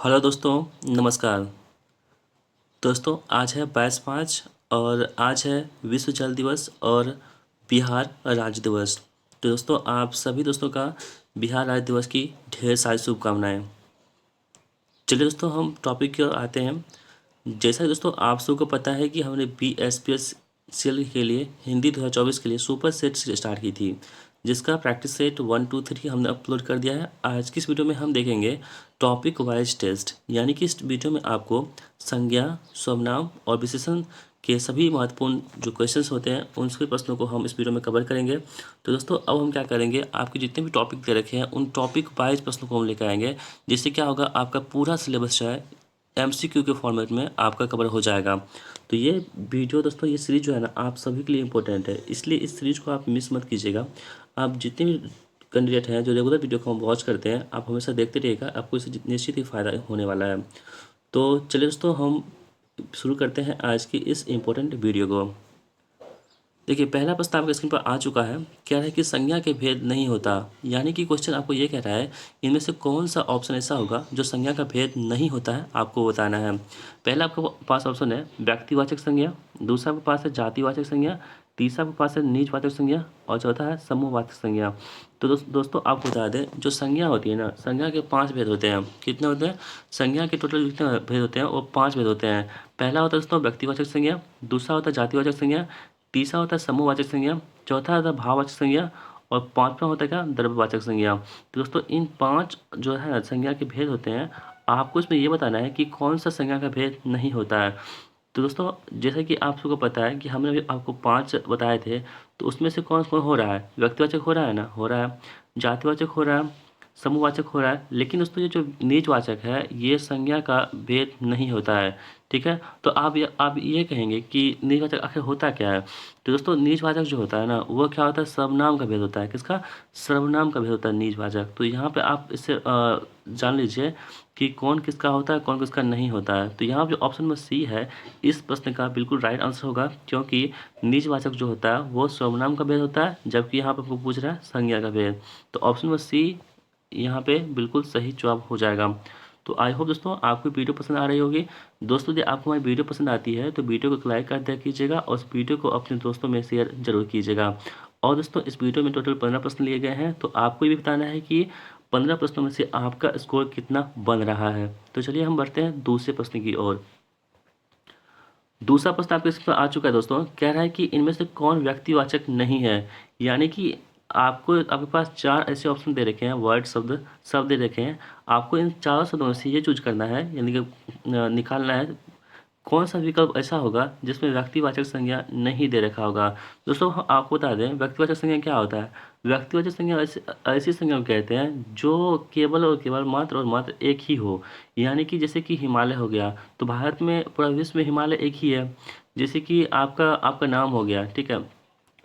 Hello दोस्तों, नमस्कार। दोस्तों आज है 22/5 और आज है विश्व जल दिवस और बिहार राज्य दिवस। तो दोस्तों आप सभी दोस्तों का बिहार राज्य दिवस की ढेर सारी शुभकामनाएं। चलिए दोस्तों हम टॉपिक की ओर आते हैं। जैसा कि दोस्तों आप सबको पता है कि हमने BSPSCL के लिए हिंदी 2024 के लिए सुपर सेट स्टार्ट की थी, जिसका प्रैक्टिस सेट 1 2 3 हमने अपलोड कर दिया है। आज की इस वीडियो में हम देखेंगे टॉपिक वाइज टेस्ट, यानी कि इस वीडियो में आपको संज्ञा, सर्वनाम और विशेषण के सभी महत्वपूर्ण जो क्वेश्चंस होते हैं उन सभी प्रश्नों को हम इस वीडियो में कवर करेंगे। तो दोस्तों अब हम क्या करेंगे, आपके जितने भी टॉपिक दे रखे हैं उन टॉपिक वाइज प्रश्नों को हम लेकर आएंगे, जिससे क्या होगा, आपका पूरा सिलेबस जो है MCQ के फॉर्मेट में आपका कवर हो जाएगा। तो ये वीडियो दोस्तों, ये सीरीज जो है ना आप सभी के लिए इम्पोर्टेंट है, इसलिए इस सीरीज को आप मिस मत कीजिएगा। आप जितने भी कैंडिडेट हैं जो रेगुलर वीडियो को हम वॉच करते हैं, आप हमेशा देखते रहिएगा, आपको इससे निश्चित ही फ़ायदा होने वाला है। तो चलिए दोस्तों हम शुरू करते हैं आज की इस इम्पोर्टेंट वीडियो को। देखिए पहला प्रश्न आपके स्क्रीन पर आ चुका है। कह रहा है कि संज्ञा के भेद नहीं होता, यानी कि क्वेश्चन आपको ये कह रहा है इनमें से कौन सा ऑप्शन ऐसा होगा जो संज्ञा का भेद नहीं होता है, आपको बताना है। पहला आपके पास ऑप्शन है व्यक्तिवाचक संज्ञा, दूसरा आपके पास है जातिवाचक संज्ञा, तीसरा आपके पास है निजवाचक संज्ञा और चौथा है समूहवाचक संज्ञा। तो दोस्तों आपको बता दें, जो संज्ञा होती है ना, संज्ञा के 5 भेद होते हैं। कितने होते हैं? संज्ञा के टोटल जितने भेद होते हैं वो 5 भेद होते हैं। पहला होता है दोस्तों व्यक्तिवाचक संज्ञा, दूसरा होता है जातिवाचक संज्ञा, तीसरा होता है समूहवाचक संज्ञा, चौथा होता है भाववाचक संज्ञा और पांचवा होता है क्या, द्रव्यवाचक संज्ञा। तो दोस्तों इन 5 जो है संज्ञा के भेद होते हैं, आपको इसमें ये बताना है कि कौन सा संज्ञा का भेद नहीं होता है। तो दोस्तों जैसे कि आप सबको पता है कि हमने अभी आपको 5 बताए थे, तो उसमें से कौन कौन हो रहा है? व्यक्तिवाचक हो रहा है ना, हो रहा है, जातिवाचक हो रहा है, समूहवाचक हो रहा है, लेकिन दोस्तों ये जो निजवाचक है ये संज्ञा का भेद नहीं होता है। ठीक है, तो आप ये कहेंगे कि निजवाचक आखिर होता क्या है? तो दोस्तों निजवाचक जो होता है ना वो क्या होता है, सर्वनाम का भेद होता है। किसका? सर्वनाम का भेद होता है निजवाचक। तो यहाँ पे आप इससे जान लीजिए कि कौन किसका होता है, कौन किसका नहीं होता है। तो यहाँ जो ऑप्शन में सी है इस प्रश्न का बिल्कुल राइट आंसर होगा, क्योंकि निजवाचक जो होता है वो सर्वनाम का भेद होता है, जबकि यहाँ पे आपको पूछ रहा है संज्ञा का भेद। तो ऑप्शन में सी यहाँ पे बिल्कुल सही जवाब हो जाएगा। तो आई होप दोस्तों आपको वीडियो पसंद आ रही होगी। दोस्तों यदि आपको हमारी वीडियो पसंद आती है तो वीडियो को लाइक कर दिया कीजिएगा और इस वीडियो को अपने दोस्तों में शेयर जरूर कीजिएगा। और दोस्तों इस वीडियो में टोटल 15 प्रश्न लिए गए हैं, तो आपको ये भी बताना है कि 15 प्रश्नों में से आपका स्कोर कितना बन रहा है। तो चलिए हम बढ़ते हैं दूसरे प्रश्न की ओर। दूसरा प्रश्न आपके स्क्रीन पर आ चुका है दोस्तों। कह रहा है कि इनमें से कौन व्यक्तिवाचक नहीं है, यानी कि आपके पास 4 ऐसे ऑप्शन दे रखे हैं, वर्ड शब्द दे रखे हैं। आपको इन 4 शब्दों में से ये चूज करना है, यानी कि निकालना है कौन सा विकल्प ऐसा होगा जिसमें व्यक्तिवाचक संज्ञा नहीं दे रखा होगा। दोस्तों आपको बता दें व्यक्तिवाचक संज्ञा क्या होता है। व्यक्तिवाचक संज्ञा ऐसी संज्ञा को कहते हैं जो केवल और केवल मात्र और मात्र एक ही हो, यानी कि जैसे कि हिमालय हो गया, तो भारत में पूरा विश्व में हिमालय एक ही है। जैसे कि आपका आपका नाम हो गया, ठीक है,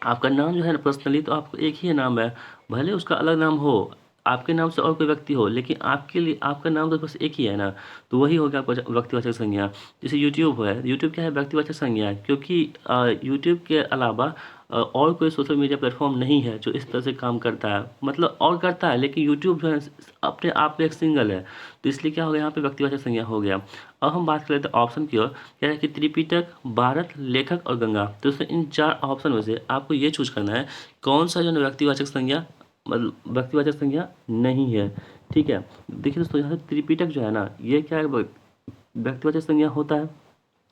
आपका नाम जो है ना पर्सनली तो आपको एक ही नाम है, भले उसका अलग नाम हो, आपके नाम से और कोई व्यक्ति हो, लेकिन आपके लिए आपका नाम तो बस एक ही है ना, तो वही हो गया आपका व्यक्तिवाचक संज्ञा। जैसे यूट्यूब है, यूट्यूब क्या है, व्यक्तिवाचक संज्ञा है, क्योंकि यूट्यूब के अलावा और कोई सोशल मीडिया प्लेटफॉर्म नहीं है जो इस तरह से काम करता है, मतलब और करता है लेकिन यूट्यूब जो है अपने आप में एक सिंगल है, तो इसलिए क्या हो गया यहाँ पे व्यक्तिवाचक संज्ञा हो गया। अब हम बात कर लेते हैं ऑप्शन की ओर। कह रहा है कि त्रिपिटक, भारत, लेखक और गंगा। तो इसमें इन 4 ऑप्शन में से आपको ये चूज करना है कौन सा जो है व्यक्तिवाचक संज्ञा मतलब व्यक्तिवाचक संज्ञा नहीं है। ठीक है, देखिए दोस्तों यहाँ से त्रिपिटक जो है ना ये क्या है, व्यक्तिवाचक संज्ञा होता है।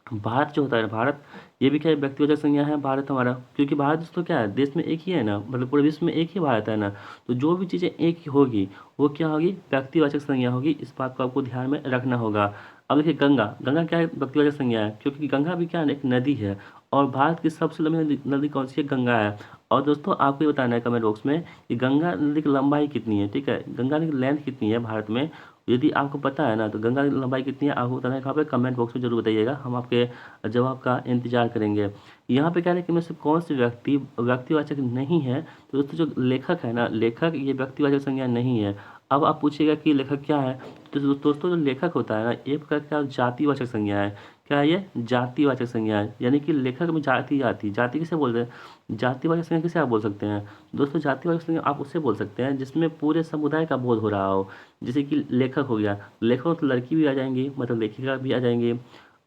भारत जो होता है भारत, ये भी क्या है, व्यक्तिवाचक संज्ञा है भारत हमारा, क्योंकि भारत दोस्तों क्या है, देश में एक ही है ना, मतलब पूरे विश्व में एक ही भारत है ना, तो जो भी चीज़ें एक ही होगी वो क्या होगी, व्यक्तिवाचक संज्ञा होगी। इस बात को आपको ध्यान में रखना होगा। अब देखिए गंगा, गंगा क्या है, व्यक्तिवाचक संज्ञा है, क्योंकि गंगा भी क्या है, एक नदी है और भारत की सबसे लंबी नदी कौन सी है, गंगा है। और दोस्तों आपको ये बताना है कमेंट बॉक्स में कि गंगा नदी की लंबाई कितनी है, ठीक है, गंगा नदी की लेंथ कितनी है भारत में। यदि आपको पता है ना तो गंगा की लंबाई कितनी है आपको बताना है, कहाँ पे कमेंट बॉक्स में जरूर बताइएगा, हम आपके जवाब का इंतजार करेंगे। यहाँ पे क्या है कि इनमें से कौन से व्यक्तिवाचक नहीं है, तो दोस्तों जो लेखक है ना, लेखक ये व्यक्तिवाचक संज्ञा नहीं है। अब आप पूछिएगा कि लेखक क्या है, तो दोस्तों जो लेखक होता है ना एक प्रकार का जातिवाचक संज्ञा है, क्या है ये? जातिवाचक संज्ञा है, यानी कि लेखक में जाति आती। जाति किसे बोलते हैं? जातिवाचक संज्ञा किसे आप बोल सकते हैं दोस्तों? जातिवाचक संज्ञा आप उससे बोल सकते हैं जिसमें पूरे समुदाय का बोध हो रहा हो। जैसे कि लेखक हो गया, लेखक तो लड़की भी आ जाएंगी, मतलब लेखिका भी आ जाएंगे,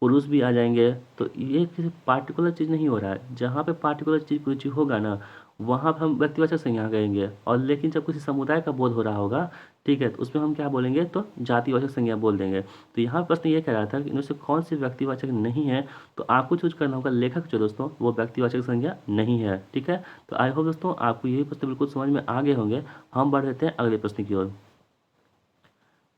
पुरुष भी आ जाएंगे। तो ये किसी पार्टिकुलर चीज़ नहीं हो रहा है। जहाँ पे पार्टिकुलर चीज़ कोई चीज़ होगा ना, वहाँ पे हम व्यक्तिवाचक संज्ञा कहेंगे। और लेकिन जब किसी समुदाय का बोध हो रहा होगा, ठीक है, तो उसमें हम क्या बोलेंगे? तो जातिवाचक संज्ञा बोल देंगे। तो यहाँ प्रश्न ये कह रहा था कि इनमें से कौन सी व्यक्तिवाचक नहीं है, तो आपको चूज करना होगा लेखक जो दोस्तों वो व्यक्तिवाचक संज्ञा नहीं है। ठीक है, तो आई होप दोस्तों आपको यही प्रश्न बिल्कुल समझ में आ गए होंगे। हम बढ़ देते हैं अगले प्रश्न की ओर।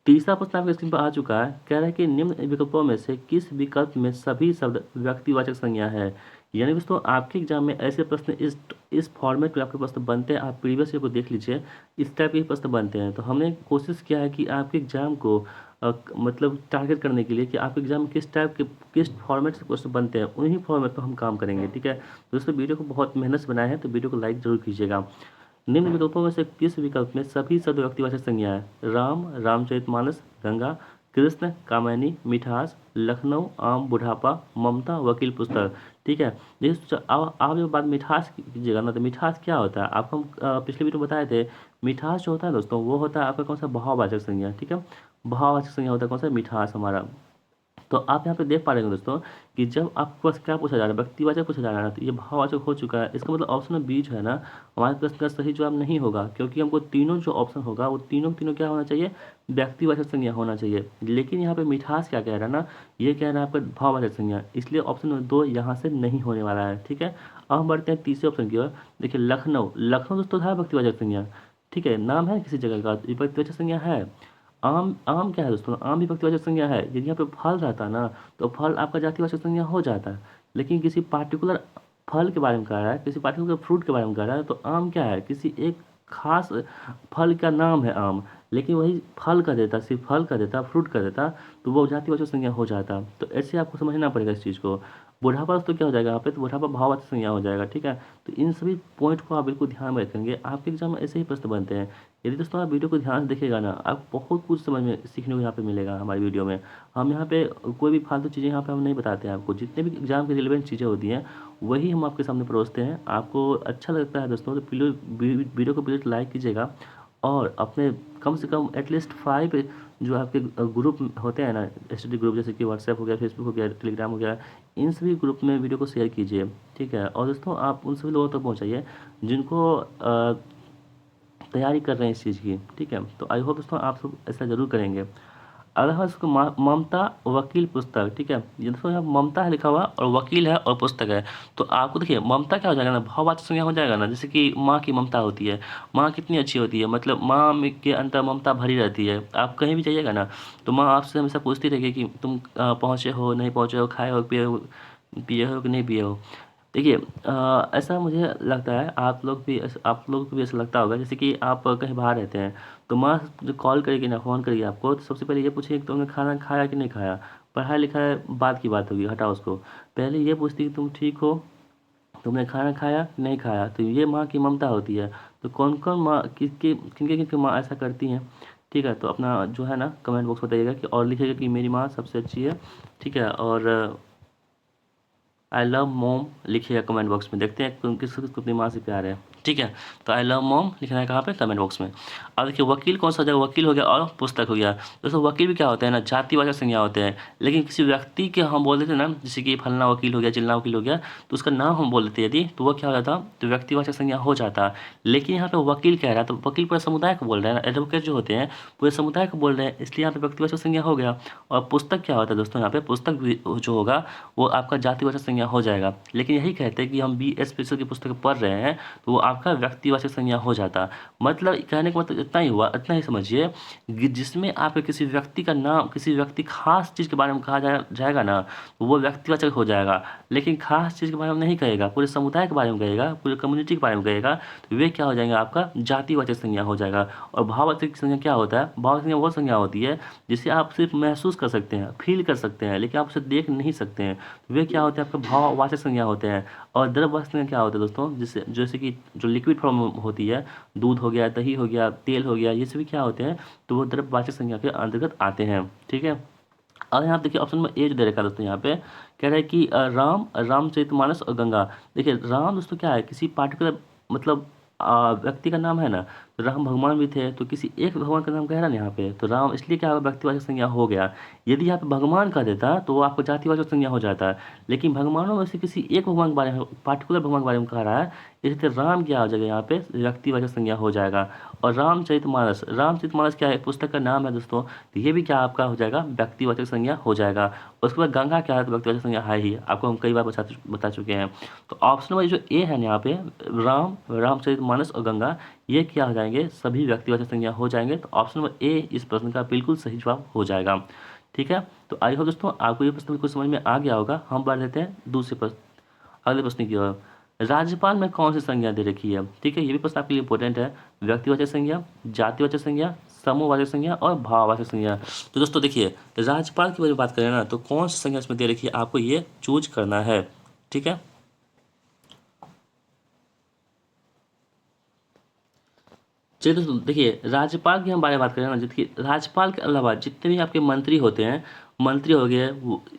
तीसरा प्रश्न आपके स्क्रीन पर आ चुका है। कह रहा है कि निम्न विकल्पों में से किस विकल्प में सभी शब्द व्यक्तिवाचक संज्ञा है। यानी दोस्तों आपके एग्जाम में ऐसे प्रश्न इस फॉर्मेट में आपके प्रश्न बनते हैं। आप प्रीवियस ईयर को देख लीजिए, इस टाइप के प्रश्न बनते हैं। तो हमने कोशिश किया है कि आपके एग्जाम को मतलब टारगेट करने के लिए कि आपके एग्जाम में किस टाइप के किस फॉर्मेट से क्वेश्चन बनते हैं, उन्हीं फॉर्मेट पर हम काम करेंगे। ठीक है दोस्तों, वीडियो को बहुत मेहनत से बनाया है, तो वीडियो को लाइक जरूर कीजिएगा। निम्न विकल्पों में से किस विकल्प में सभी शब्द व्यक्तिवाचक संज्ञा है? राम, रामचरितमानस, गंगा, कृष्ण, कामिनी, मिठास, लखनऊ, आम, बुढ़ापा, ममता, वकील, पुस्तक। ठीक है, देखिए अब आप जब बात मिठास कीजिएगा ना, तो मिठास क्या होता है आपको हम पिछले वीडियो में बताए थे। मिठास जो होता है दोस्तों वो होता है आपका कौन सा? भाववाचक संज्ञा। ठीक है, भाववाचक संज्ञा होता है कौन सा? मिठास हमारा। तो आप यहाँ पे देख पा रहे हैं दोस्तों कि जब आपको बस क्या पूछा जा रहा है? व्यक्तिवाचक पूछा जा रहा है, तो ये भाववाचक हो चुका है। इसका मतलब ऑप्शन में बी जो है ना, हमारे प्रश्न का सही जवाब नहीं होगा, क्योंकि हमको तीनों जो ऑप्शन होगा वो तीनों तीनों क्या होना चाहिए? व्यक्तिवाचक संज्ञा होना चाहिए। लेकिन यहाँ पे मिठास क्या कह रहा है ना, ये कह रहा है आपका भाववाचक संज्ञा, इसलिए ऑप्शन नंबर 2 यहाँ से नहीं होने वाला है। ठीक है, अब हम बढ़ते हैं तीसरे ऑप्शन की ओर। देखिए लखनऊ, लखनऊ दोस्तों था व्यक्तिवाचक संज्ञा। ठीक है, नाम है किसी जगह का, ये व्यक्तिवाचक संज्ञा है। आम, आम क्या है दोस्तों? आम भी व्यक्तिवाचक संज्ञा है। यदि यहाँ पे फल रहता ना, तो फल आपका जातिवाचक संज्ञा हो जाता है। लेकिन किसी पार्टिकुलर फल के बारे में कह रहा है, किसी पार्टिकुलर फ्रूट के बारे में कह रहा है, तो आम क्या है? किसी एक खास फल का नाम है आम। लेकिन वही फल का देता, सिर्फ फल का देता, फ्रूट का देता, तो वो जातिवाचक संज्ञा हो जाता। तो ऐसे आपको समझना पड़ेगा इस चीज़ को। बुढ़ापा तो क्या हो जाएगा यहाँ पे? तो बुढ़ापा भाववाचक संज्ञा हो जाएगा। ठीक है, तो इन सभी पॉइंट को आप बिल्कुल ध्यान में रखेंगे। आपके एग्जाम में ऐसे ही प्रश्न बनते हैं। यदि दोस्तों आप वीडियो को ध्यान से देखिएगा ना, आपको बहुत कुछ समझ में सीखने को यहाँ पे मिलेगा हमारी वीडियो में। हम यहाँ पे कोई भी फालतू चीज़ें यहाँ पे हम नहीं बताते हैं आपको। जितने भी एग्जाम के रिलेवेंट चीज़ें होती हैं वही हम आपके सामने परोसते हैं। आपको अच्छा लगता है दोस्तों तो वीडियो को प्लीज़ लाइक कीजिएगा, और अपने कम से कम एटलीस्ट 5 जो आपके ग्रुप होते हैं ना, स्टडी ग्रुप, जैसे कि व्हाट्सएप हो गया, फेसबुक हो गया, टेलीग्राम हो गया, इन सभी ग्रुप में वीडियो को शेयर कीजिए। ठीक है, और दोस्तों आप उन सभी लोगों तक पहुँचाइए जिनको तैयारी कर रहे हैं इस चीज़ की। ठीक है, तो आई होप दोस्तों आप सब ऐसा ज़रूर करेंगे। अगला है इसको ममता, वकील, पुस्तक। ठीक है, ये दोस्तों यहाँ ममता है लिखा हुआ, और वकील है, और पुस्तक है। तो आपको देखिए ममता क्या हो जाएगा ना, भाववाचक संज्ञा हो जाएगा ना। जैसे कि माँ की ममता होती है, माँ कितनी अच्छी होती है, मतलब माँ के अंदर ममता भरी रहती है। आप कहीं भी जाइएगा ना, तो माँ आपसे हमेशा पूछती रहेगी कि तुम पहुँचे हो, नहीं पहुँचे हो, खाए हो, पिए हो कि नहीं पिए हो। देखिए ऐसा मुझे लगता है आप लोग को भी ऐसा लगता होगा। जैसे कि आप कहीं बाहर रहते हैं, तो माँ जो कॉल करेगी ना, फ़ोन करेगी आपको, तो सबसे पहले ये पूछेगी कि तुमने खाना खाया कि नहीं खाया। पढ़ाई लिखाई बाद की बात होगी, हटाओ उसको। पहले ये पूछती कि तुम ठीक हो, तुमने खाना खाया कि नहीं खाया। तो ये माँ की ममता होती है। तो कौन कौन माँ किसकी किनके किनके माँ ऐसा करती हैं? ठीक है, तो अपना जो है ना कमेंट बॉक्स में बताइएगा कि, और लिखिएगा कि मेरी माँ सबसे अच्छी है। ठीक है, और आई लव मोम लिखिएगा कमेंट बॉक्स में। देखते हैं किसको किसको अपनी माँ से प्यार है। ठीक है, तो आई लव मोम लिखना है कहाँ पे? कमेंट बॉक्स में। अब देखिए वकील कौन सा हो जाएगा? वकील हो गया, और पुस्तक हो गया। दोस्तों वकील भी क्या होते हैं ना, जातिवाचक संज्ञा होते हैं। लेकिन किसी व्यक्ति के हम बोल देते हैं ना, जैसे कि फलना वकील हो गया, चिल्ला वकील हो गया, तो उसका नाम हम बोल देते हैं यदि, तो वो क्या हो जाता? तो व्यक्तिवाचक संज्ञा हो जाता। लेकिन यहाँ पे वकील कह रहा है, तो वकील पूरे समुदाय को बोल रहे हैं ना, एडवोकेट जो होते हैं पूरे समुदाय को बोल रहे हैं, इसलिए यहाँ पे व्यक्तिवाचक संज्ञा हो गया। और पुस्तक क्या होता है दोस्तों? यहाँ पे पुस्तक भी जो होगा वो आपका जातिवाचक संज्ञा हो जाएगा। लेकिन यही कहते हैं कि हम बी स्पेशल की पुस्तक पढ़ रहे हैं, तो वो आपका व्यक्तिवाचक संज्ञा हो जाता। मतलब कहने का मतलब इतना ही हुआ, इतना ही समझिए कि जिसमें आपके किसी व्यक्ति का नाम, किसी व्यक्ति खास चीज़ के बारे में कहा जाएगा ना, तो वो व्यक्तिवाचक हो जाएगा। लेकिन खास चीज़ के बारे में नहीं कहेगा, पूरे समुदाय के बारे में कहेगा, पूरे कम्युनिटी के बारे में कहेगा, तो वे क्या हो जाएंगे? आपका जातिवाचक संज्ञा हो जाएगा। और भाववाचक संज्ञा क्या होता है? भाववाचक संज्ञा वो संज्ञा होती है जिसे आप सिर्फ महसूस कर सकते हैं, फील कर सकते हैं, लेकिन आप उसे देख नहीं सकते हैं। वे क्या होते हैं? आपके भाववाचक संज्ञा होते हैं। और द्रव्यवाचक संज्ञा क्या होते हैं दोस्तों? जैसे कि जो लिक्विड फॉर्म होती है, दूध हो गया, दही हो गया, तेल हो गया, ये सभी क्या होते हैं? तो वो द्रव्यवाचक संज्ञा के अंतर्गत आते हैं। ठीक है, और यहाँ पे देखिए ऑप्शन नंबर ए जो दे रखा है दोस्तों, यहाँ पे कह रहा है कि रामचरितमानस और गंगा। देखिए राम दोस्तों क्या है, किसी पार्टिकुलर मतलब व्यक्ति का नाम है ना, तो राम भगवान भी थे, तो किसी एक भगवान का नाम कह रहा है ना यहाँ पे, तो राम इसलिए क्या होगा, व्यक्तिवाचक संज्ञा हो गया। यदि यहाँ पे भगवान का देता तो वो आपको जातिवाचक संज्ञा हो जाता है, लेकिन भगवानों में से किसी एक भगवान के बारे में, पार्टिकुलर भगवान के बारे में कह रहा है, इसलिए राम क्या हो जाएगा यहाँ पे, व्यक्तिवाचक संज्ञा हो जाएगा। और रामचरितमानस क्या है, पुस्तक का नाम है दोस्तों, तो ये भी क्या आपका हो जाएगा, व्यक्तिवाचक संज्ञा हो जाएगा। उसके बाद गंगा क्या है, तो व्यक्तिवाचक संज्ञा है ही, आपको हम कई बार बता चुके हैं। तो ऑप्शन नंबर जो ए है ना यहाँ पे, रामचरितमानस और गंगा, ये क्या हो जाएंगे, सभी व्यक्तिवाचक संज्ञा हो जाएंगे। तो ऑप्शन नंबर ए इस प्रश्न का बिल्कुल सही जवाब हो जाएगा। ठीक है, तो आई होप दोस्तों आपको ये प्रश्न बिल्कुल समझ में आ गया होगा। हम बढ़ लेते हैं दूसरे प्रश्न, अगले प्रश्न की ओर। राज्यपाल में कौन सी संज्ञा दे रखी है? ठीक है, ये भी प्रश्न आपके लिए इंपॉर्टेंट है। व्यक्तिवाचक संज्ञा, जातिवाचक संज्ञा, समूहवाचक संज्ञा और भाववाचक संज्ञा। तो दोस्तों देखिए, राज्यपाल की वजह बात करें ना, तो कौन सी संज्ञा इसमें दे रखी है, आपको ये चूज करना है। ठीक है, चलिए दोस्तों देखिए, राज्यपाल की हम बारे में बात करें ना, देखिए राज्यपाल के अलावा जितने भी आपके मंत्री होते हैं, मंत्री हो गए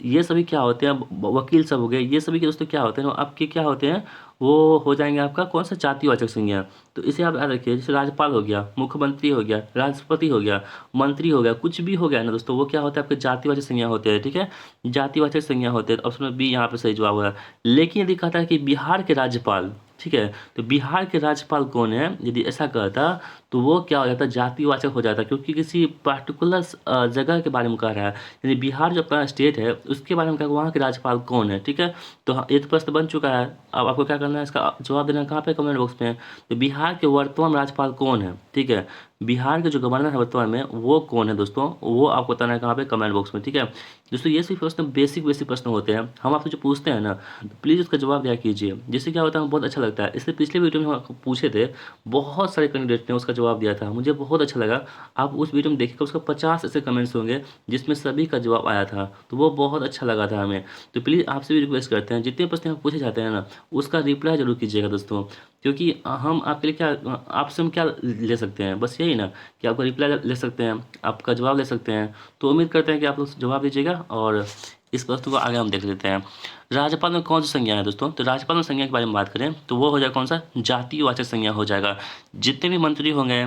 ये सभी क्या होते हैं, वकील सब हो गए, ये सभी के दोस्तों क्या होते हैं, वो आपके क्या होते हैं, वो हो जाएंगे आपका कौन सा, जातिवाचक संज्ञा। तो इसे आप याद रखिए, जैसे राज्यपाल हो गया, मुख्यमंत्री हो गया, राष्ट्रपति हो गया, मंत्री हो गया, कुछ भी हो गया ना दोस्तों, वो क्या होता है, आपके जातिवाचक संज्ञा होते हैं। ठीक है, जातिवाचक संज्ञा होते हैं। ऑप्शन में बी यहाँ पे सही जवाब है। लेकिन यदि कहता है कि बिहार के राज्यपाल, ठीक है, तो बिहार के राज्यपाल कौन है, यदि ऐसा कहता तो वो क्या हो जाता, जातिवाचक हो जाता, क्योंकि किसी पार्टिकुलर जगह के बारे में कह रहा है। यानी बिहार जो अपना स्टेट है उसके बारे में कहा, वहाँ के राज्यपाल कौन है। ठीक है, तो ये तो प्रश्न बन चुका है। अब आपको क्या करना है, इसका जवाब देना है कहाँ पे, कमेंट बॉक्स में। तो बिहार के वर्तमान राज्यपाल कौन है, ठीक है, बिहार के जो गवर्नर है वर्तमान में वो कौन है दोस्तों, वो आपको बताना है कहाँ पे, कमेंट बॉक्स में। ठीक है दोस्तों, ये सभी प्रश्न बेसिक बेसिक प्रश्न होते हैं, हम आपसे जो पूछते हैं ना, तो प्लीज़ उसका जवाब दिया कीजिए, जिससे क्या होता है, बहुत अच्छा लगता है। इसलिए पिछले वीडियो में हम आपको पूछे थे, बहुत सारे कैंडिडेट ने उसका जवाब दिया था, मुझे बहुत अच्छा लगा। आप उस वीडियो में देखिएगा, उसका 50 ऐसे कमेंट्स होंगे जिसमें सभी का जवाब आया था, तो वो बहुत अच्छा लगा था हमें। तो प्लीज़ आपसे भी रिक्वेस्ट करते हैं, जितने प्रश्न हम पूछे जाते हैं ना, उसका रिप्लाई जरूर कीजिएगा दोस्तों, क्योंकि हम आपके लिए क्या, आपसे हम क्या ले सकते हैं, बस यही ना कि आपका रिप्लाई ले सकते हैं, आपका जवाब ले सकते हैं। तो उम्मीद करते हैं कि आप लोग जवाब दीजिएगा, और इस प्रश्न को आगे हम देख लेते हैं। राज्यपाल में कौन सी संज्ञा है दोस्तों, तो राज्यपाल में संज्ञा के बारे में बात करें तो वो हो जाएगा कौन सा, जातिवाचक संज्ञा हो जाएगा। जितने भी मंत्री होंगे,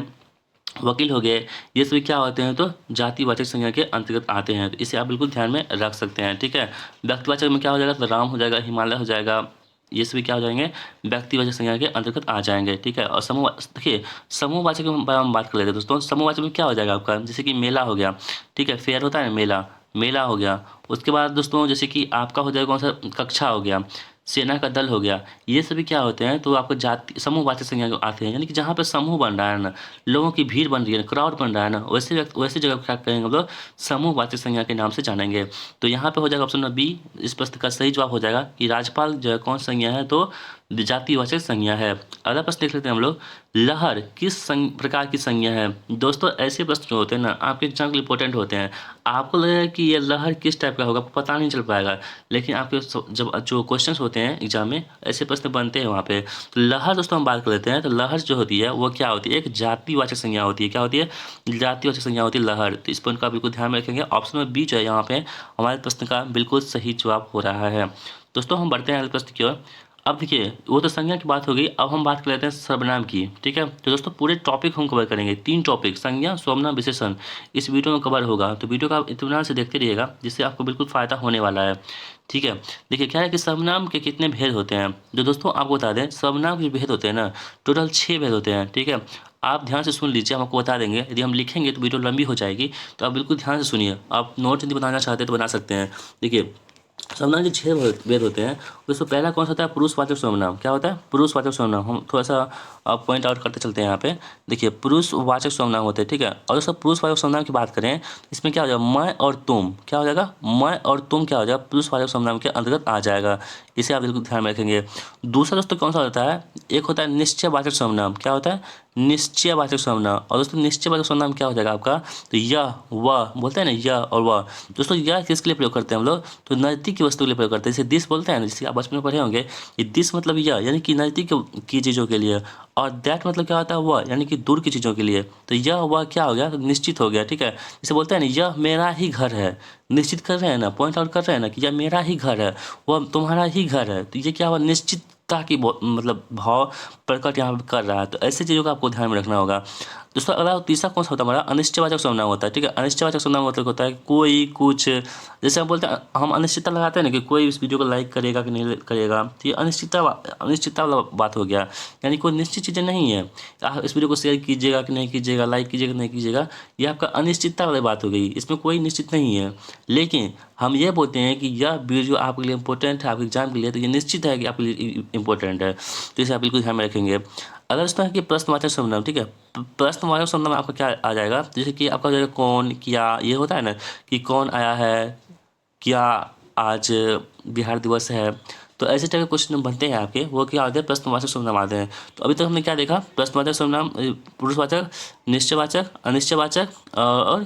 वकील हो गए, ये सभी क्या होते हैं, तो जातिवाचक संज्ञा के अंतर्गत आते हैं। तो इसे आप बिल्कुल ध्यान में रख सकते हैं। ठीक है, व्यक्तिवाचक में क्या हो जाएगा, तो राम हो जाएगा, हिमालय हो जाएगा, ये सभी क्या हो जाएंगे, व्यक्तिवाचक संज्ञा के अंतर्गत आ जाएंगे। ठीक है, और समूह, देखिए समूहवाचक के बारे में हम बात कर लेते हैं दोस्तों। समूहवाचक में क्या हो जाएगा आपका, जैसे कि मेला हो गया, ठीक है, फेयर होता है मेला, मेला हो गया। उसके बाद दोस्तों जैसे कि आपका हो जाएगा कौन सा, कक्षा हो गया, सेना का दल हो गया, ये सभी क्या होते हैं, तो आपको जाति समूहवाचक संज्ञा आते हैं। यानी कि जहाँ पे समूह बन रहा है ना, लोगों की भीड़ बन रही है, क्राउड बन रहा है ना, वैसे जगह क्या करेंगे हम लोग, समूहवाचक संज्ञा के नाम से जानेंगे। तो यहाँ पे हो जाएगा ऑप्शन नंबर बी, इस प्रश्न का सही जवाब हो जाएगा कि राज्यपाल जो है कौन संज्ञा है, तो जातिवाचक संज्ञा है। अगला प्रश्न देख लेते हैं हम लोग, लहर किस प्रकार की संज्ञा है। दोस्तों ऐसे प्रश्न जो होते हैं ना, आपके एग्जाम के इंपॉर्टेंट होते हैं। आपको लगेगा कि ये लहर किस टाइप का होगा, पता नहीं चल पाएगा, लेकिन आपके जब जो क्वेश्चन होते हैं एग्जाम में, ऐसे प्रश्न बनते हैं वहाँ पे। तो लहर दोस्तों हम बात कर लेते हैं, तो लहर जो होती है वो क्या होती है, एक जातिवाचक संज्ञा होती है। क्या होती है, जातिवाचक संज्ञा होती है लहर। तो इस पॉइंट का बिल्कुल ध्यान में रखेंगे। ऑप्शन नंबर बी जो है यहाँ पे हमारे प्रश्न का बिल्कुल सही जवाब हो रहा है। दोस्तों हम बढ़ते हैं अगले प्रश्न की ओर। अब देखिए, वो तो संज्ञा की बात हो गई, अब हम बात कर लेते हैं सर्वनाम की। ठीक है, तो दोस्तों पूरे टॉपिक हम कवर करेंगे, 3 टॉपिक, संज्ञा, सर्वनाम, विशेषण, इस वीडियो में कवर होगा। तो वीडियो का आप इत्मीनान से देखते रहिएगा, जिससे आपको बिल्कुल फ़ायदा होने वाला है। ठीक है, देखिए क्या है कि सर्वनाम के कितने भेद होते हैं, जो दोस्तों आपको बता दें, सर्वनाम के भेद होते हैं ना, टोटल 6 भेद होते हैं। ठीक है, आप ध्यान से सुन लीजिए, हम आपको बता देंगे। यदि हम लिखेंगे तो वीडियो लंबी हो जाएगी, तो आप बिल्कुल ध्यान से सुनिए। आप नोट यदि बनाना चाहते हैं तो बना सकते हैं। देखिए सर्वनाम के 6 भेद होते हैं। उसमें पहला कौन सा होता है, पुरुषवाचक सर्वनाम। क्या होता है, पुरुषवाचक सर्वनाम। हम थोड़ा सा पॉइंट आउट करते चलते हैं यहाँ पे। देखिए पुरुषवाचक सर्वनाम होते हैं, ठीक है। और दोस्तों पुरुषवाचक सर्वनाम की बात करें, इसमें क्या हो जाएगा, मैं और तुम, क्या हो जाएगा, मैं और तुम क्या हो जाएगा, पुरुषवाचक सर्वनाम के अंतर्गत आ जाएगा। इसे आप बिल्कुल ध्यान में रखेंगे। दूसरा दोस्तों कौन सा होता है, एक होता है निश्चयवाचक सर्वनाम। क्या होता है? निश्चयवाचक सर्वनाम। और दोस्तों निश्चयवाचक सर्वनाम क्या हो जाएगा आपका? तो यह, वह बोलते हैं ना, यह और वह। दोस्तों यह किसके लिए प्रयोग करते हैं हम लोग? तो नज़दीक की वस्तु के लिए प्रयोग करते हैं। जैसे दिस बोलते हैं ना, जिससे आप बचपन में पढ़े होंगे, ये दिस मतलब यह, यानी कि नज़दीक की चीज़ों के लिए। और दैट मतलब क्या होता है? वह, यानी कि दूर की चीज़ों के लिए। तो यह वह क्या हो गया? तो निश्चित हो गया। ठीक है, जैसे बोलते हैं ना, यह मेरा ही घर है। निश्चित कर रहे हैं ना, पॉइंट आउट कर रहे हैं ना कि यह मेरा ही घर है, वह तुम्हारा ही घर है। तो ये क्या हुआ? निश्चितता की मतलब भाव प्रकट यहाँ पे कर रहा है। तो ऐसी चीज़ों का आपको ध्यान में रखना होगा। दोस्तों अगला तीसरा कौन सा होता है हमारा? अनिश्चयवाचक सर्वनाम होता है। ठीक है, अनिश्चयवाचक सर्वनाम मतलब होता है कोई, कुछ। जैसे हम बोलते हैं, हम अनिश्चितता लगाते हैं ना कि कोई इस वीडियो को लाइक करेगा कि नहीं करेगा। तो ये अनिश्चितता वाला बात हो गया, यानी कोई निश्चित चीज़ें नहीं है। आप इस वीडियो को शेयर कीजिएगा कि नहीं कीजिएगा, लाइक कीजिएगा कि नहीं कीजिएगा, ये आपका अनिश्चितता वाली बात हो गई। इसमें कोई निश्चित नहीं है। लेकिन हम ये बोलते हैं कि यह वीडियो आपके लिए इंपॉर्टेंट है, आपके एग्जाम के लिए, तो ये निश्चित है कि आपके लिए इंपॉर्टेंट है। तो इसे आप बिल्कुल ध्यान में रखेंगे। अगर इस तरह की प्रश्नवाचक सर्वनाम, ठीक है, प्रश्नवाचक सर्वनाम आपका क्या आ जाएगा? जैसे कि आपका हो जाएगा कौन, क्या। ये होता है ना कि कौन आया है, क्या आज बिहार दिवस है। तो ऐसे टाइप के क्वेश्चन बनते हैं आपके, वो क्या आते हैं? प्रश्नवाचक सर्वनाम आते हैं। तो अभी तक हमने क्या देखा? प्रश्नवाचक सर्वनाम, पुरुषवाचक, निश्चयवाचक, अनिश्चयवाचक और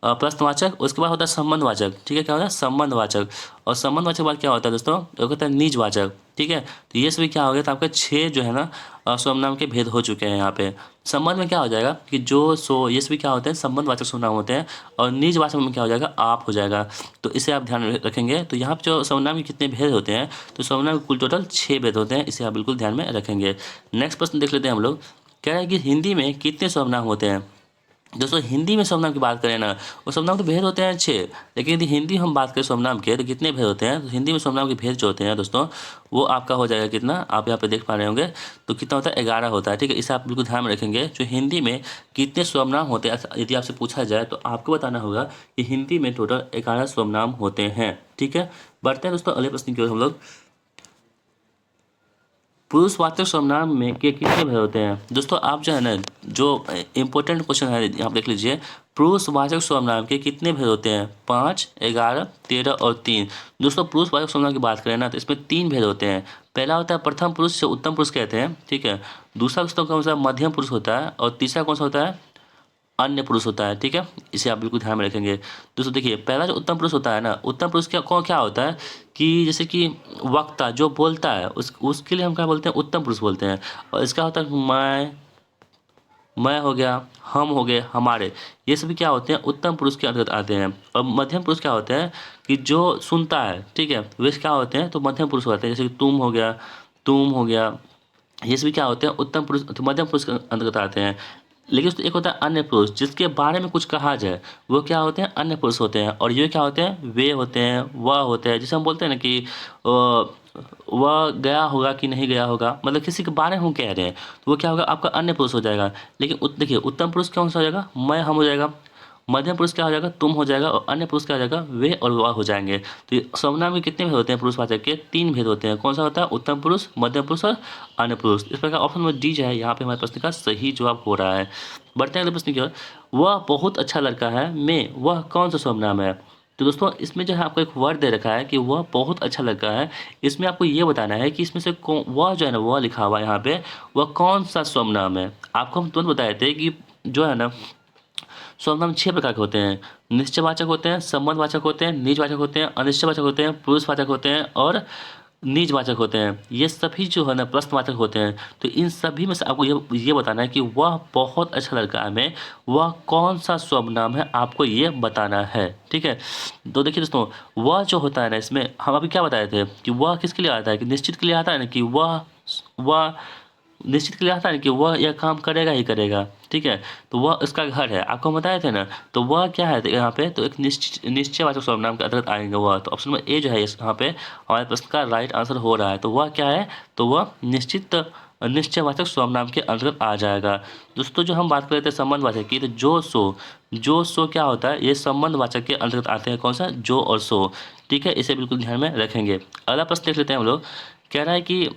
प्रश्नवाचक। उसके बाद होता है संबंधवाचक। ठीक है, क्या होता है? संबंधवाचक। और संबंधवाचक बाद क्या होता है दोस्तों? एक होता है निजवाचक। ठीक है, तो ये सभी क्या हो गया? तो आपके 6 जो है ना सर्वनाम के भेद हो चुके हैं यहाँ पे। संबंध में क्या हो जाएगा कि जो, सो, ये सभी क्या होते हैं? संबंधवाचक सर्वनाम होते हैं। और निजवाचक में क्या हो जाएगा? आप हो जाएगा। तो इसे आप ध्यान में रखेंगे। तो यहाँ पे जो सर्वनाम के कितने भेद होते हैं? तो सर्वनाम के कुल टोटल 6 भेद होते हैं। इसे आप बिल्कुल ध्यान में रखेंगे। नेक्स्ट प्रश्न देख लेते हैं हम लोग। कह रहा है कि हिंदी में कितने सर्वनाम होते हैं? दोस्तों हिंदी में सर्वनाम की बात करें ना, वो सर्वनाम के भेद होते हैं 6। लेकिन यदि हिंदी हम बात करें सर्वनाम के, तो कितने भेद होते हैं? तो हिंदी में सर्वनाम के भेद जो होते हैं दोस्तों, वो आपका हो जाएगा कितना? आप यहाँ पे देख पा रहे होंगे। तो कितना होता है? 11 होता है। ठीक है, इसे आप बिल्कुल ध्यान में रखेंगे। जो हिंदी में कितने सर्वनाम होते हैं, यदि आपसे पूछा जाए तो आपको बताना होगा कि हिंदी में टोटल 11 सर्वनाम होते हैं। ठीक है, बढ़ते हैं दोस्तों अगले प्रश्न की ओर हम लोग। पुरुषवाचक सर्वनाम में के कितने भेद होते हैं? दोस्तों आप जो है ना, जो इंपॉर्टेंट क्वेश्चन है यहाँ पे देख लीजिए। पुरुषवाचक सर्वनाम के कितने भेद होते हैं? 5, 11, 13 और 3। दोस्तों पुरुषवाचक सर्वनाम की बात करें ना, तो इसमें 3 भेद होते हैं। पहला होता है प्रथम पुरुष से उत्तम पुरुष कहते हैं। ठीक है, दूसरा दोस्तों कौन सा? मध्यम पुरुष होता है। और तीसरा कौन सा होता है? अन्य पुरुष होता है। ठीक है, इसे आप बिल्कुल ध्यान में रखेंगे। दोस्तों देखिए, पहला जो उत्तम पुरुष होता है ना, उत्तम पुरुष क्या होता है कि जैसे कि वक्ता जो बोलता है, उसके लिए हम क्या बोलते हैं? उत्तम पुरुष बोलते हैं। और इसका होता है मैं हो गया, हम हो गए, हमारे। ये सभी क्या होते हैं? उत्तम पुरुष के अंतर्गत आते हैं। और मध्यम पुरुष क्या होते हैं कि जो सुनता है, ठीक है, वे क्या होते हैं? तो मध्यम पुरुष होते हैं। जैसे कि तुम हो गया, ये सभी क्या होते हैं? उत्तम पुरुष, तो मध्यम पुरुष के अंतर्गत आते हैं। लेकिन उसमें एक होता है अन्य पुरुष, जिसके बारे में कुछ कहा जाए, वो क्या होते हैं? अन्य पुरुष होते हैं। और ये क्या होते हैं? वे होते हैं, वह होते हैं। जैसे हम बोलते हैं ना कि वह गया होगा कि नहीं गया होगा, मतलब किसी के बारे में हम कह रहे हैं, तो वो क्या होगा? आपका अन्य पुरुष हो जाएगा। लेकिन देखिए, उत्तम पुरुष कौन सा हो जाएगा? मैं, हम हो जाएगा। मध्यम पुरुष क्या हो जाएगा? तुम हो जाएगा। और अन्य पुरुष क्या हो जाएगा? वे और वह हो जाएंगे। तो ये सर्वनाम के कितने भेद होते हैं? पुरुषवाचक के 3 भेद होते हैं। कौन सा होता है? उत्तम पुरुष, मध्यम पुरुष और अन्य पुरुष। इस प्रकार ऑप्शन नंबर डी जो है यहाँ पे हमारे प्रश्न का सही जवाब हो रहा है। बढ़ते हैं अगले प्रश्न की ओर। वह बहुत अच्छा लड़का है में वह कौन सा सर्वनाम है? तो दोस्तों इसमें जो है आपको एक वर्ड दे रखा है कि वह बहुत अच्छा लड़का है। इसमें आपको ये बताना है कि इसमें से वह जो है ना, वह लिखा हुआ है यहाँ पे, वह कौन सा सर्वनाम है? आपको हम तुरंत बताए थे कि जो है ना, सर्वनाम 6 प्रकार के होते हैं। निश्चयवाचक होते हैं, संबंधवाचक होते हैं, निजवाचक होते हैं, अनिश्चयवाचक होते हैं, पुरुषवाचक होते हैं और निजवाचक होते हैं। ये सभी जो है ना प्रश्नवाचक होते हैं। तो इन सभी में से आपको ये बताना है कि वह बहुत अच्छा लड़का है में वह कौन सा सर्वनाम है, आपको ये बताना है। ठीक है, तो देखिए दोस्तों, वह जो होता है ना, इसमें हम अभी क्या बताए थे कि वह किसके लिए आता है? कि निश्चित के लिए आता है ना, कि वह निश्चित के लिए आता है कि वह यह काम करेगा ही करेगा। ठीक है, तो वह उसका घर है, आपको हम बताए थे ना। तो वह क्या है? तो यहाँ पे तो एक निश्चयवाचक सर्वनाम के अंतर्गत आएंगे वह। तो ऑप्शन नंबर ए जो है यहाँ पे हमारे प्रश्न का राइट आंसर हो रहा है। तो वह क्या है? तो वह निश्चयवाचक सर्वनाम के अंतर्गत आ जाएगा। दोस्तों जो हम बात कर रहे थे संबंधवाचक की, तो जो सो क्या होता है? ये संबंधवाचक के अंतर्गत आते हैं। कौन सा? जो और सो। ठीक है, इसे बिल्कुल ध्यान में रखेंगे। अगला प्रश्न देख लेते हैं हम लोग। कह रहा है कि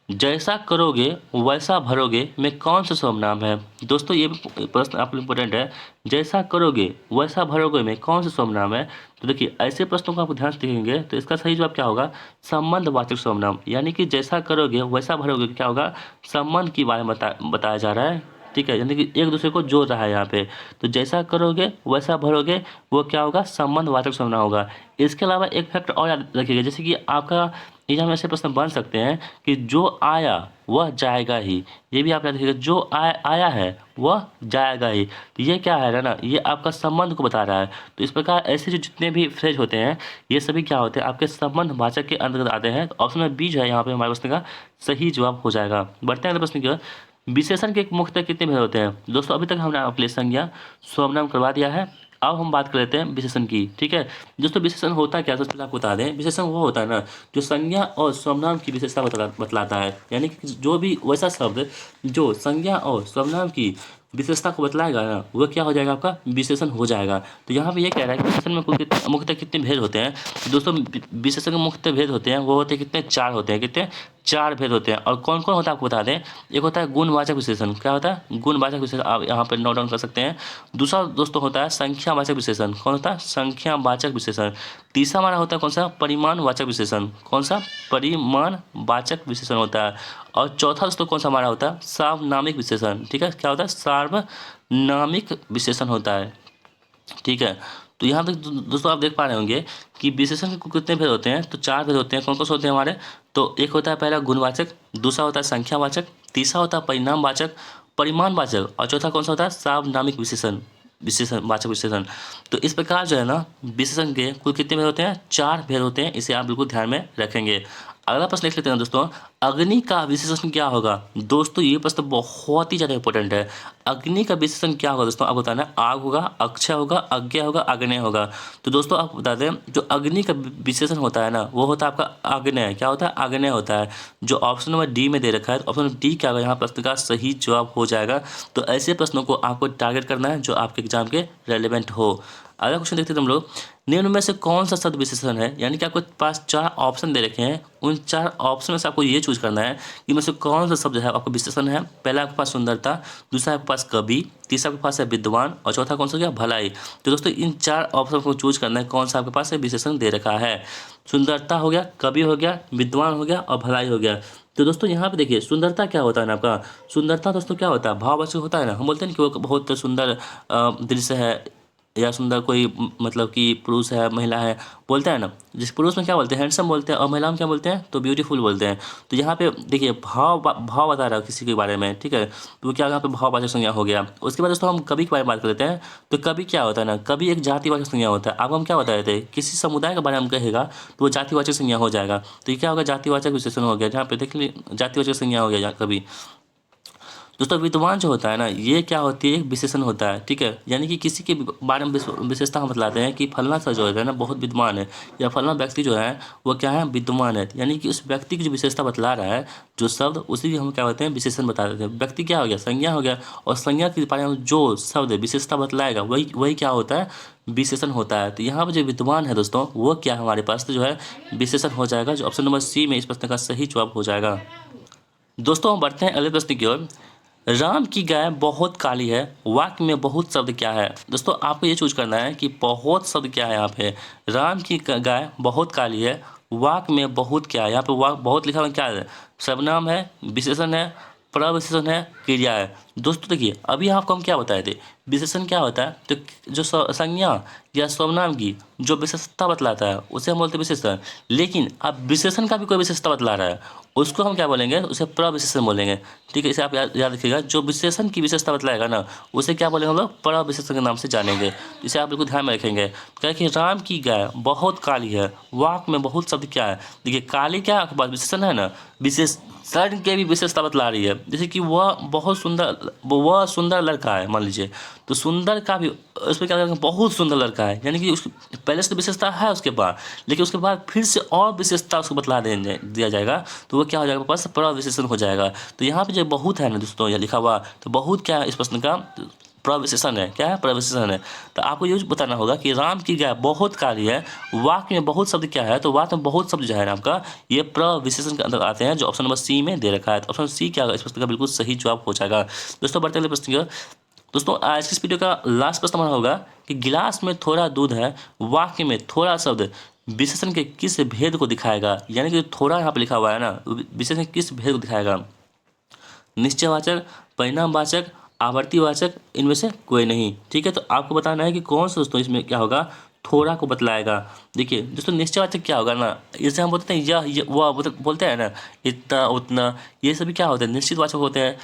जैसा करोगे वैसा भरोगे में कौन सा सर्वनाम है? दोस्तों ये प्रश्न आपके लिए इम्पोर्टेंट है। जैसा करोगे वैसा भरोगे में कौन सा सर्वनाम है? तो देखिए ऐसे प्रश्नों को आप ध्यान से देखेंगे तो इसका सही जवाब क्या होगा? संबंधवाचक सर्वनाम। यानी कि जैसा करोगे वैसा भरोगे क्या होगा? संबंध के बारे में बताया जा रहा है। ठीक है, यानी कि एक दूसरे को जोड़ रहा है यहाँ पे। तो जैसा करोगे वैसा भरोगे वो क्या होगा? संबंधवाचक सर्वनाम होगा। इसके अलावा एक फैक्ट और याद रखिएगा, जैसे कि आपका एग्जाम में ऐसे प्रश्न बन सकते हैं कि जो आया वह जाएगा ही। ये भी आप याद रखिएगा, जो आया है वह जाएगा ही। तो ये क्या है ना, ये आपका संबंध को बता रहा है। तो इस प्रकार ऐसे जो जितने भी फ्रेज होते हैं ये सभी क्या होते हैं? आपके संबंध वाचक के अंतर्गत आते हैं। तो ऑप्शन में बी जो है यहाँ पे हमारे प्रश्न का सही जवाब हो जाएगा। बढ़ते हैं अगले प्रश्न की ओर। विशेषण के मुख्यतः कितने भेद होते हैं? दोस्तों अभी तक हमने आपके लिए संज्ञा सर्वनाम करवा दिया है। अब हम बात कर लेते हैं विशेषण की। ठीक है दोस्तों, विशेषण होता क्या है सबसे पहले आपको बता दें। विशेषण वो होता है ना जो संज्ञा और सर्वनाम की विशेषता बतलाता है। यानी कि जो भी वैसा शब्द जो संज्ञा और सर्वनाम की विशेषता को बतलाएगा ना वो क्या हो जाएगा? आपका विशेषण हो जाएगा। तो यहाँ पे ये कह रहा है कि विशेषण में कुल मुख्यतः कितने भेद होते हैं? तो दोस्तों विशेषण के मुख्य भेद होते हैं वो होते हैं कितने? 4 होते हैं। कितने? 4 भेद होते हैं। और कौन कौन होता है आपको बता दें। एक होता है गुणवाचक विशेषण। क्या होता है? गुणवाचक विशेषण। आप यहाँ पर नोट डाउन कर सकते हैं। दूसरा दोस्तों होता है संख्यावाचक विशेषण। कौन होता है? संख्यावाचक विशेषण। तीसरा हमारा होता है कौन सा? परिमाणवाचक विशेषण। कौन सा? परिमाणवाचक विशेषण होता है। और चौथा दोस्तों कौन सा हमारा होता है? सार्वनामिक विशेषण। ठीक है, क्या होता है? सार्वनामिक विशेषण होता है। ठीक है, तो यहाँ तक दोस्तों आप देख पा रहे होंगे कि विशेषण के कितने भेद होते हैं? तो 4 भेद होते हैं। कौन कौन से होते हैं हमारे? तो एक होता है पहला गुणवाचक, दूसरा होता है संख्यावाचक, तीसरा होता है परिणामवाचक, परिमाणवाचक, और चौथा कौन सा होता है? सार्वनामिक वाचक विशेषण। तो इस प्रकार जो है ना विशेषण के कुल कितने भेद होते हैं? 4 भेद होते हैं। इसे आप बिल्कुल ध्यान में रखेंगे। अगला प्रश्न देख लेते हैं दोस्तों, अग्नि का विशेषण क्या होगा? दोस्तों ये प्रश्न बहुत ही ज़्यादा इंपॉर्टेंट है। अग्नि का विशेषण क्या होगा दोस्तों? आप बताना। आग होगा, अक्षय होगा, अज्ञ होगा, आग्नेय होगा। तो दोस्तों आप बता दें जो अग्नि का विशेषण होता है ना वो होता है आपका आग्नेय। क्या होता है? आग्नेय होता है। जो ऑप्शन नंबर डी में दे रखा है, ऑप्शन डी क्या होगा? यहाँ प्रश्न का सही जवाब हो जाएगा। तो ऐसे प्रश्नों को आपको टारगेट करना है जो आपके एग्जाम के रेलिवेंट हो। अगला क्वेश्चन देखते हैं हम लोग, निम्न में से कौन सा शब्द विशेषण है? यानी कि आपके पास 4 ऑप्शन दे रखे हैं। उन 4 ऑप्शन में से आपको ये चूज करना है कि में से कौन सा शब्द है आपका विशेषण है। पहला आपके पास सुंदरता, दूसरा आपके पास कवि, तीसरा आपके पास है विद्वान, और चौथा कौन सा गया? भलाई। तो दोस्तों इन 4 ऑप्शन को चूज करना है कौन सा आपके पास विशेषण दे रखा है। सुंदरता हो गया, कवि हो गया, विद्वान हो गया, और भलाई हो गया। तो दोस्तों यहाँ पे देखिए सुंदरता क्या होता है ना आपका? सुंदरता दोस्तों क्या होता है? भाववाचक होता है ना। हम बोलते हैं कि वो बहुत सुंदर दृश्य है, या सुंदर कोई मतलब कि पुरुष है, महिला है, बोलते हैं ना। जिस पुरुष में क्या बोलते हैं? हैंडसम बोलते हैं, और महिला में क्या बोलते हैं? तो ब्यूटीफुल बोलते हैं। तो यहाँ पे देखिए भाव बता रहा है किसी के बारे में। ठीक है, तो क्या यहाँ पे भाववाचक संज्ञा हो गया। उसके बाद दोस्तों हम कवि के बारे में बात कर लेते हैं। तो कवि क्या होता है ना? कवि एक जातिवाचक संज्ञा होता है। आपको हम क्या बता रहे थे? किसी समुदाय के बारे में कहेगा तो वो जातिवाचक संज्ञा हो जाएगा। तो ये क्या होगा? जातिवाचक विशेषण हो गया। जहाँ पे देख लीजिए जातिवाचक संज्ञा हो गया कवि। दोस्तों विद्वान जो होता है ना ये क्या होती है? एक विशेषण होता है। ठीक है, यानी कि किसी के बारे में विशेषता हम बतलाते हैं कि फलना सा जो है ना बहुत विद्वान है, या फलना व्यक्ति जो है वो क्या है? विद्वान है। यानी कि उस व्यक्ति की जो विशेषता बतला रहा है जो शब्द, उसी की हम क्या होते हैं? विशेषण बता देते हैं। व्यक्ति क्या हो गया? संज्ञा हो गया। और संज्ञा के बारे में जो शब्द विशेषता बतलाएगा वही क्या होता है? विशेषण होता है। तो यहाँ पर जो विद्वान है दोस्तों वो क्या हमारे पास तो जो है विशेषण हो जाएगा, जो ऑप्शन नंबर सी में इस प्रश्न का सही जवाब हो जाएगा। दोस्तों हम बढ़ते हैं अगले प्रश्न की ओर। राम की गाय बहुत काली है, वाक्य में बहुत शब्द क्या है? दोस्तों आपको ये चूज करना है कि बहुत शब्द क्या है यहाँ पे। राम की गाय बहुत काली है, वाक्य में बहुत क्या है? यहाँ पे वाक्य बहुत लिखा हुआ क्या है? सर्वनाम है, विशेषण है, प्रविशेषण है, क्रिया है। दोस्तों देखिए अभी आपको हम क्या बताए थे? विशेषण क्या होता है? तो जो संज्ञा या सर्वनाम की जो विशेषता बतलाता है उसे हम बोलते हैं विशेषण। लेकिन अब विशेषण का भी कोई विशेषता बतला रहा है उसको हम क्या बोलेंगे? उसे प्रविशेषण बोलेंगे। ठीक है, इसे आप याद रखिएगा। जो विशेषण की विशेषता बतलाएगा ना उसे क्या बोलेंगे हम लोग? प्रविशेषण के नाम से जानेंगे। इसे आप बिल्कुल ध्यान में रखेंगे। क्या कि राम की गाय बहुत काली है, वाक्य में बहुत शब्द क्या है? देखिए काली क्या आपके पास विशेषण है ना, विशेषण के भी विशेषता बतला रही है। जैसे कि वह बहुत सुंदर, वह सुंदर लड़का है मान लीजिए, तो सुंदर का भी उसमें क्या करेंगे? बहुत सुंदर लड़का है। यानी कि उसकी पहले से तो विशेषता है उसके बाद, लेकिन उसके बाद फिर से और विशेषता उसको बतला दिया जाएगा। तो वो क्या हो जाएगा? पास प्रविशेषण हो जाएगा। तो यहाँ पे जो बहुत है ना दोस्तों यह लिखा हुआ, तो बहुत क्या है इस प्रश्न का? प्रविशेषण है। क्या है? प्रविशेषण है। तो आपको ये बताना होगा कि राम की गाय बहुत काली है, वाक्य में बहुत शब्द क्या है? तो वाक्य में बहुत शब्द जो है ना आपका ये प्रविशेषण के अंदर आते हैं, जो ऑप्शन नंबर सी में दे रखा है। तो ऑप्शन सी क्या होगा इस प्रश्न का बिल्कुल सही जवाब हो जाएगा। दोस्तों बढ़ते अगले प्रश्न की ओर। दोस्तों आज की इस वीडियो का लास्ट प्रश्न हमारा होगा कि गिलास में थोड़ा दूध है, वाक्य में थोड़ा शब्द विशेषण के किस भेद को दिखाएगा? यानी कि थोड़ा यहाँ पे लिखा हुआ है ना, विशेषण के किस भेद को दिखाएगा? निश्चयवाचक, परिणामवाचक, आवर्तीवाचक, इनमें से कोई नहीं। ठीक है, तो आपको बताना है कि कौन सा दोस्तों इसमें क्या होगा, थोड़ा को बतलाएगा। देखिए दोस्तों निश्चयवाचक क्या होगा ना, जैसे हम बोलते हैं यह वह बोलते हैं ना, इतना उतना, ये सभी क्या होते हैं? निश्चितवाचक होते हैं।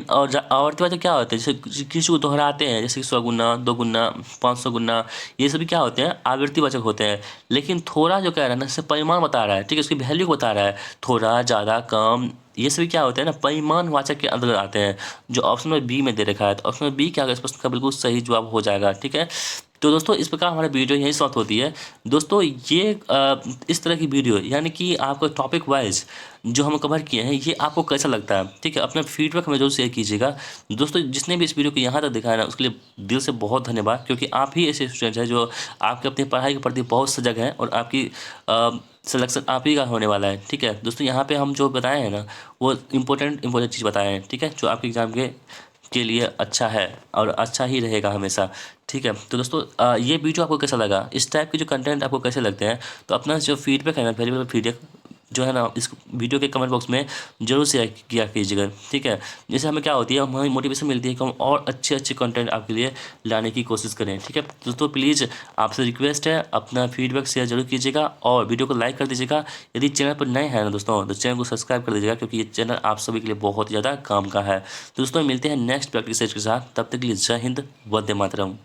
और आवर्तीवाचक क्या होते हैं? जैसे किसी को दोहराते हैं, जैसे 100 गुना, 2 गुना, 500 गुना, ये सभी क्या होते हैं? आवर्तीवाचक होते हैं। लेकिन थोड़ा जो कह रहा है ना, इससे परिमाण बता रहा है। ठीक है, इसकी वैल्यू बता रहा है, थोड़ा, ज़्यादा, कम, ये सभी क्या होते हैं ना, परिमाणवाचक के अंदर आते हैं, जो ऑप्शन नंबर बी में दे रखा है। तो ऑप्शन नंबर बी क्या होगा इस प्रश्न का बिल्कुल सही जवाब हो जाएगा। ठीक है, तो दोस्तों इस प्रकार हमारी वीडियो यही समाप्त होती है। दोस्तों ये इस तरह की वीडियो यानी कि आपका टॉपिक वाइज जो हम कवर किए हैं, ये आपको कैसा लगता है? ठीक है, अपना फीडबैक हमें जरूर शेयर कीजिएगा। दोस्तों जिसने भी इस वीडियो को यहाँ तक देखा है ना, उसके लिए दिल से बहुत धन्यवाद, क्योंकि आप ही ऐसे स्टूडेंट हैं जो आपके अपनी पढ़ाई के प्रति बहुत सजग हैं और आपकी सिलेक्शन आप ही का होने वाला है। ठीक है दोस्तों, यहाँ पे हम जो बताए हैं ना, वो इंपॉर्टेंट चीज़ बताए हैं। ठीक है, जो आपके एग्जाम के लिए अच्छा है और अच्छा ही रहेगा हमेशा। ठीक है, तो दोस्तों ये वीडियो आपको कैसा लगा? इस टाइप के जो कंटेंट आपको कैसे लगते हैं? तो अपना जो फीडबैक है ना, वैल्यूएबल फीडबैक जो है ना, इस वीडियो के कमेंट बॉक्स में जरूर शेयर किया कीजिएगा। ठीक है, जैसे हमें क्या होती है, हमें मोटिवेशन मिलती है कि हम और अच्छे कंटेंट आपके लिए लाने की कोशिश करें। ठीक है दोस्तों, प्लीज़ आपसे रिक्वेस्ट है, अपना फीडबैक शेयर जरूर कीजिएगा और वीडियो को लाइक कर दीजिएगा। यदि चैनल पर नए हैं ना दोस्तों, तो चैनल को सब्सक्राइब कर दीजिएगा, क्योंकि ये चैनल आप सभी के लिए बहुत ज़्यादा काम का है। तो दोस्तों मिलते हैं नेक्स्ट प्रैक्टिस के साथ, तब तक के लिए जय हिंद, वंदे मातरम।